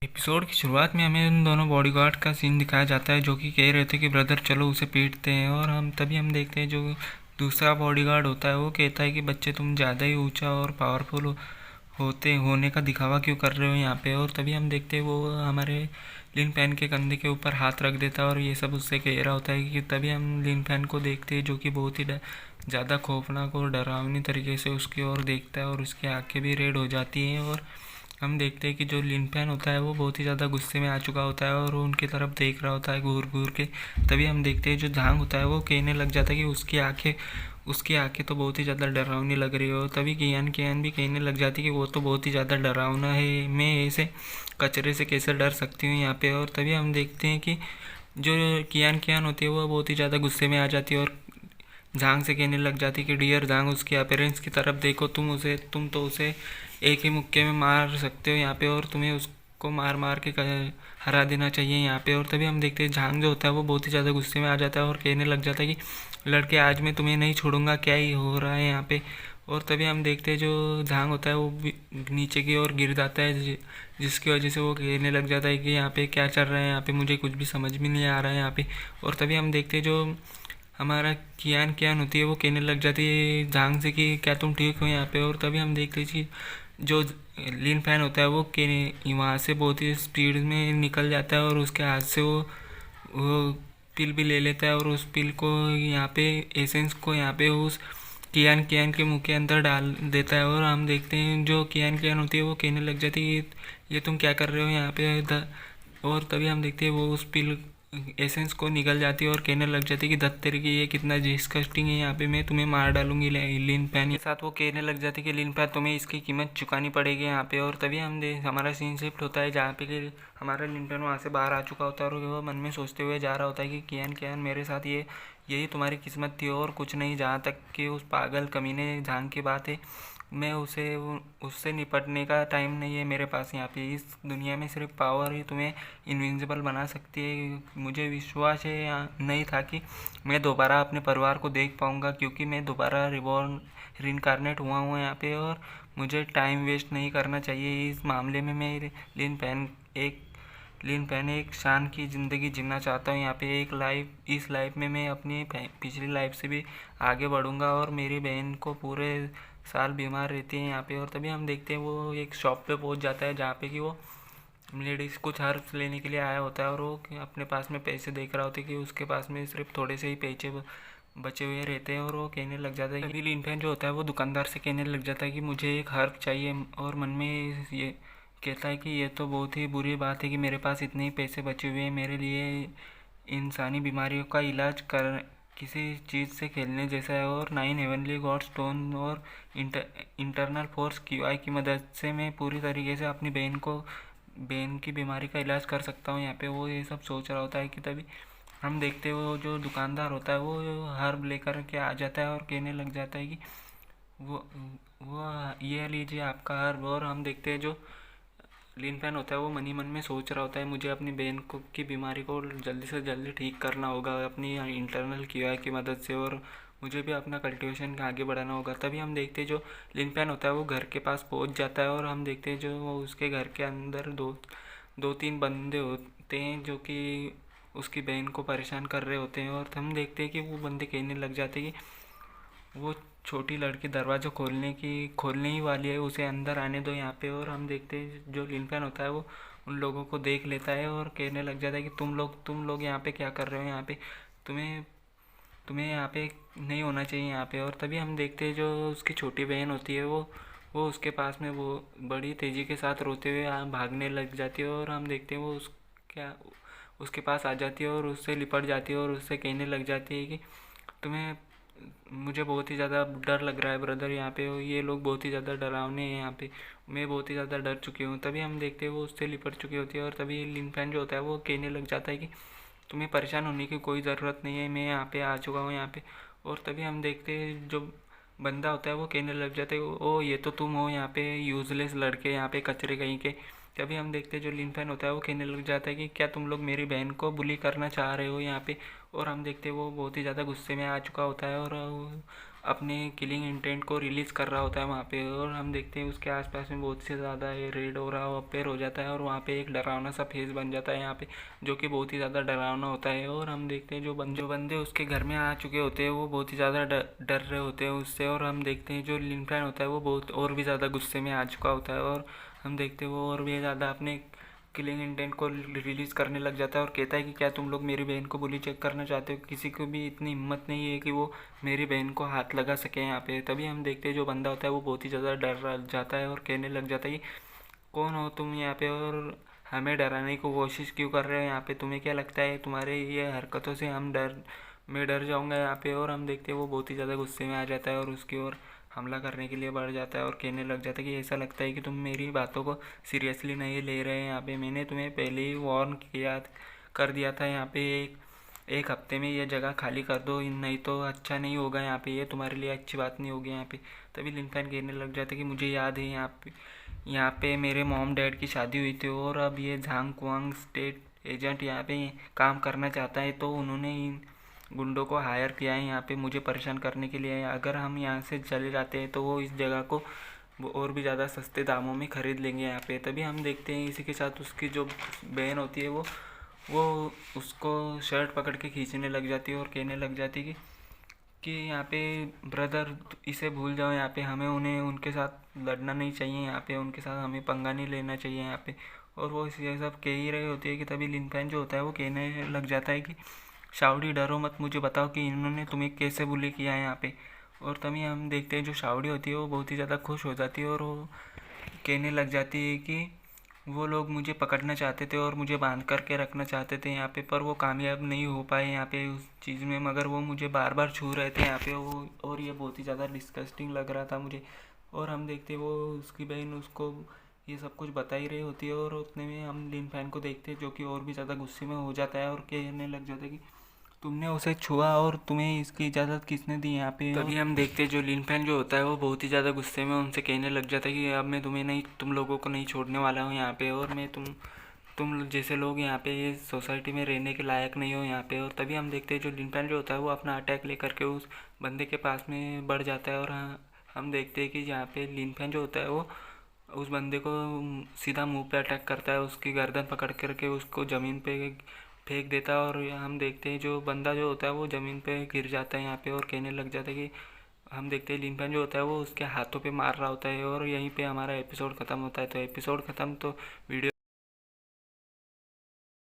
Episode की शुरुआत में हमें उन दोनों बॉडीगार्ड का सीन दिखाया जाता है जो कि कह रहे थे कि ब्रदर चलो उसे पीटते हैं। और हम देखते हैं जो दूसरा बॉडीगार्ड होता है वो कहता है कि बच्चे तुम ज़्यादा ही ऊंचा और पावरफुल होते होने का दिखावा क्यों कर रहे हो यहाँ पे। और तभी हम देखते हैं वो हमारे लिन पैन के कंधे के ऊपर हाथ रख देता है और ये सब उससे कह रहा होता है कि तभी हम लिन पैन को देखते हैं जो कि बहुत ही ज़्यादा खौफनाक और डरावनी तरीके से उसकी ओर देखता है और उसकी आंखें भी रेड हो जाती हैं। और हम देखते हैं कि जो लिन पैन होता है वो बहुत ही ज़्यादा गुस्से में आ चुका होता है और वो उनकी तरफ देख रहा होता है घूर घूर के। तभी हम देखते हैं जो झांग होता है वो कहने लग जाता है कि उसकी आंखें तो बहुत ही ज़्यादा डरावनी लग रही हो। तभी कियान कियान भी कहने लग जाती है कि वो तो बहुत ही ज़्यादा डरावना है, मैं ऐसे कचरे से कैसे डर सकती हूँ यहाँ पे। और तभी हम देखते हैं कि जो कियान कियान होती है वो बहुत ही ज़्यादा गुस्से में आ जाती है और झांग से कहने लग जाती कि डियर झांग उसके अपीयरेंस की तरफ देखो, तुम तो उसे एक ही मुक्के में मार सकते हो यहाँ पे और तुम्हें उसको मार मार के हरा देना चाहिए यहाँ पे। और तभी हम देखते हैं झांग जो होता है वो बहुत ही ज़्यादा गुस्से में आ जाता है और कहने लग जाता है कि लड़के आज मैं तुम्हें नहीं छोड़ूंगा, क्या ही हो रहा है यहाँ पे। और तभी हम देखते हैं जो झांग होता है वो नीचे की ओर गिर जाता है जिसकी वजह से वो कहने लग जाता है कि यहाँ पे क्या चल रहा है, यहाँ पे मुझे कुछ भी समझ में नहीं आ रहा है यहाँ पे। और तभी हम देखते हैं जो हमारा कियान कियान होती है वो कहने लग जाती है झांग से कि क्या तुम ठीक हो यहाँ पे। और तभी हम देखते हैं कि जो लिन फैन होता है वो वहाँ से बहुत ही स्पीड में निकल जाता है और उसके हाथ से वो पिल भी ले लेता है और उस पिल को यहाँ पे एसेंस को यहाँ पे उस कियान कियान के मुंह के अंदर डाल देता है। और हम देखते हैं जो कियान कियान होती है वो कहने लग जाती है ये तुम क्या कर रहे हो यहाँ पे और तभी हम देखते हैं वो उस पिल एसेंस को निकल जाती है और कहने लग जाती है कि दत्त तेरे की ये कितना डिस्कस्टिंग है, यहाँ पे मैं तुम्हें मार डालूंगी लिन पैन के साथ। वो कहने लग जाती है कि लिन पैन तुम्हें इसकी कीमत चुकानी पड़ेगी यहाँ पे। और तभी हमारा सीन शिफ्ट होता है जहाँ पे कि हमारा लिन पैन वहाँ से बाहर आ चुका होता है और वो मन में सोचते हुए जा रहा होता है कि कियान कियान मेरे साथ यही तुम्हारी किस्मत थी और कुछ नहीं। जहाँ तक कि उस पागल कमीने झांग की बात है, मैं उससे निपटने का टाइम नहीं है मेरे पास यहाँ पे। इस दुनिया में सिर्फ पावर ही तुम्हें इनविंसिबल बना सकती है। मुझे विश्वास है नहीं था कि मैं दोबारा अपने परिवार को देख पाऊँगा, क्योंकि मैं दोबारा रिनकार्नेट हुआ हूँ यहाँ पे और मुझे टाइम वेस्ट नहीं करना चाहिए इस मामले में। मैं लिन पैन एक शान की ज़िंदगी जीना चाहता हूँ यहाँ पे। इस लाइफ में मैं अपनी पिछली लाइफ से भी आगे बढ़ूँगा। और मेरी बहन को पूरे साल बीमार रहती है यहाँ पे। और तभी हम देखते हैं वो एक शॉप पे पहुँच जाता है जहाँ पे कि वो लेडीज़ कुछ हर्ब्स लेने के लिए आया होता है और वो अपने पास में पैसे देख रहा होता है कि उसके पास में सिर्फ थोड़े से ही पैसे बचे हुए रहते हैं। और वो कहने लग जाता है, तभी लिन पैन जो होता है वो दुकानदार से कहने लग जाता है कि मुझे एक हर्ब चाहिए। और मन में ये कहता है कि ये तो बहुत ही बुरी बात है कि मेरे पास इतने ही पैसे बचे हुए हैं। मेरे लिए इंसानी बीमारियों का इलाज कर किसी चीज़ से खेलने जैसा है। और 9 हेवनली गॉड स्टोन और इंटरनल फोर्स क्यूआई की मदद से मैं पूरी तरीके से अपनी बहन की बीमारी का इलाज कर सकता हूँ यहाँ पे। वो ये सब सोच रहा होता है कि तभी हम देखते हैं वो जो दुकानदार होता है वो हर्ब लेकर के आ जाता है और कहने लग जाता है कि वो वो ये लीजिए आपका हर्ब। और हम देखते हैं जो लिन फैन होता है वो मन ही मन में सोच रहा होता है मुझे अपनी बहन को की बीमारी को जल्दी से जल्दी ठीक करना होगा अपनी इंटरनल क्यूआई की मदद से, और मुझे भी अपना कल्टिवेशन आगे बढ़ाना होगा। तभी हम देखते हैं जो लिन फैन होता है वो घर के पास पहुंच जाता है और हम देखते हैं जो वो उसके घर के अंदर दो तीन बंदे होते हैं जो कि उसकी बहन को परेशान कर रहे होते हैं। और हम देखते हैं कि वो बंदे कहने लग जाते हैं कि वो छोटी लड़की दरवाज़ा खोलने ही वाली है, उसे अंदर आने दो यहाँ पे। और हम देखते हैं जो लिन फैन होता है वो उन लोगों को देख लेता है और कहने लग जाता है कि तुम लोग यहाँ पे क्या कर रहे हो यहाँ पे, तुम्हें तुम्हें यहाँ पे नहीं होना चाहिए यहाँ पे। और तभी हम देखते हैं जो उसकी छोटी बहन होती है वो उसके पास में वो बड़ी तेज़ी के साथ रोते हुए भागने लग जाती है। और हम देखते हैं वो उसके पास आ जाती है और उससे लिपट जाती है और उससे कहने लग जाती है कि तुम्हें मुझे बहुत ही ज़्यादा डर लग रहा है ब्रदर, यहाँ पे ये लोग बहुत ही ज़्यादा डरावने हैं यहाँ पे, मैं बहुत ही ज़्यादा डर चुकी हूँ। तभी हम देखते हैं वो उससे लिपट चुकी होती है और तभी लिन फैन जो होता है वो कहने लग जाता है कि तुम्हें परेशान होने की कोई ज़रूरत नहीं है, मैं यहाँ पे आ चुका हूँ यहाँ पे। और तभी हम देखते हैं जो बंदा होता है वो कहने लग जाता है ओ ये तो तुम हो यहाँ पे यूज़लेस लड़के, यहाँ पे कचरे कहीं के। तभी हम देखते हैं जो लिन फैन होता है वो कहने लग जाता है कि क्या तुम लोग मेरी बहन को बुली करना चाह रहे हो यहाँ पे। और हम देखते हैं वो बहुत ही ज़्यादा गुस्से में आ चुका होता है और अपने किलिंग इंटेंट को रिलीज़ कर रहा होता है वहाँ पे, और हम देखते हैं उसके आसपास में बहुत से ज़्यादा ये रेड हो रहा अपेयर हो जाता है, और वहाँ पे एक डरावना सा फेस बन जाता है यहाँ पे, जो कि बहुत ही ज़्यादा डरावना होता है। और हम देखते हैं जो बंदे उसके घर में आ चुके होते हैं वो बहुत ही ज़्यादा डर रहे होते हैं उससे, और हम देखते हैं जो लिन फैन होता है वो बहुत और भी ज़्यादा गुस्से में आ चुका होता है, और हम देखते हैं वो और भी ज़्यादा अपने किलिंग इंटेंट को रिलीज़ करने लग जाता है और कहता है कि क्या तुम लोग मेरी बहन को बुली चेक करना चाहते हो? किसी को भी इतनी हिम्मत नहीं है कि वो मेरी बहन को हाथ लगा सके यहाँ पे। तभी हम देखते हैं जो बंदा होता है वो बहुत ही ज़्यादा डर जाता है और कहने लग जाता है कि कौन हो तुम यहाँ पे, और हमें डराने की कोशिश क्यों कर रहे हो यहाँ पे? तुम्हें क्या लगता है तुम्हारे ये हरकतों से मैं डर जाऊँगा यहाँ पे? और हम देखते हैं वो बहुत ही ज़्यादा गुस्से में आ जाता है और उसकी ओर हमला करने के लिए बढ़ जाता है और कहने लग जाता है कि ऐसा लगता है कि तुम मेरी बातों को सीरियसली नहीं ले रहे हैं यहाँ पे। मैंने तुम्हें पहले ही वार्न कर दिया था यहाँ पे, एक हफ्ते में ये जगह खाली कर दो, नहीं तो अच्छा नहीं होगा यहाँ पे, ये तुम्हारे लिए अच्छी बात नहीं होगी यहाँ पे। तभी लिन फैन कहने लग जाता है कि मुझे याद है यहाँ पे मेरे मॉम डैड की शादी हुई थी, और अब ये झांग कुआंग स्टेट एजेंट यहाँ पे काम करना चाहता है, तो उन्होंने इन गुंडों को हायर किया है यहाँ पे मुझे परेशान करने के लिए। अगर हम यहाँ से चले जाते हैं तो वो इस जगह को वो और भी ज़्यादा सस्ते दामों में ख़रीद लेंगे यहाँ पे। तभी हम देखते हैं इसी के साथ उसकी जो बहन होती है वो उसको शर्ट पकड़ के खींचने लग जाती है और कहने लग जाती है कि यहाँ पे ब्रदर इसे भूल जाओ, यहाँ पे हमें उन्हें उनके साथ लड़ना नहीं चाहिए, यहाँ पे उनके साथ हमें पंगा नहीं लेना चाहिए यहाँ पे। और वो ये सब कह ही रही होती है कि तभी लिन फैन जो होता है वो कहने लग जाता है कि शावड़ी डरो मत, मुझे बताओ कि इन्होंने तुम्हें कैसे बुली किया है यहाँ पे। और तभी हम देखते हैं जो शावड़ी होती है वो बहुत ही ज़्यादा खुश हो जाती है और वो कहने लग जाती है कि वो लोग मुझे पकड़ना चाहते थे और मुझे बांध करके रखना चाहते थे यहाँ पे, पर वो कामयाब नहीं हो पाए यहाँ पे उस चीज़ में, मगर वो मुझे बार बार छू रहे थे यहाँ पे वो, और ये बहुत ही ज़्यादा डिस्गस्टिंग लग रहा था मुझे। और हम देखते वो उसकी बहन उसको ये सब कुछ बता ही रही होती है, और उतने में हम लिन फैन को देखते हैं जो कि और भी ज़्यादा गुस्से में हो जाता है और कहने लग जाता है कि तुमने उसे छुआ और तुम्हें इसकी इजाज़त किसने दी यहाँ पे। तभी हम देखते हैं जो लिन फैन जो होता है वो बहुत ही ज़्यादा गुस्से में उनसे कहने लग जाता है कि अब मैं तुम लोगों को नहीं छोड़ने वाला हूँ यहाँ पे, और मैं तुम जैसे लोग यहाँ पे ये सोसाइटी में रहने के लायक नहीं हो यहाँ पे। और तभी हम देखते हैं जो लिन फैन जो होता है वो अपना अटैक लेकर के उस बंदे के पास में बढ़ जाता है, और हम देखते हैं कि यहाँ पे लिन फैन जो होता है वो उस बंदे को सीधा मुंह पे अटैक करता है, उसकी गर्दन पकड़ करके उसको ज़मीन पे फेंक देता है, और हम देखते हैं जो बंदा जो होता है वो ज़मीन पे गिर जाता है यहाँ पे और कहने लग जाता है कि हम देखते हैं लिन फैन जो होता है वो उसके हाथों पे मार रहा होता है, और यहीं पे हमारा एपिसोड ख़त्म होता है। तो एपिसोड ख़त्म तो वीडियो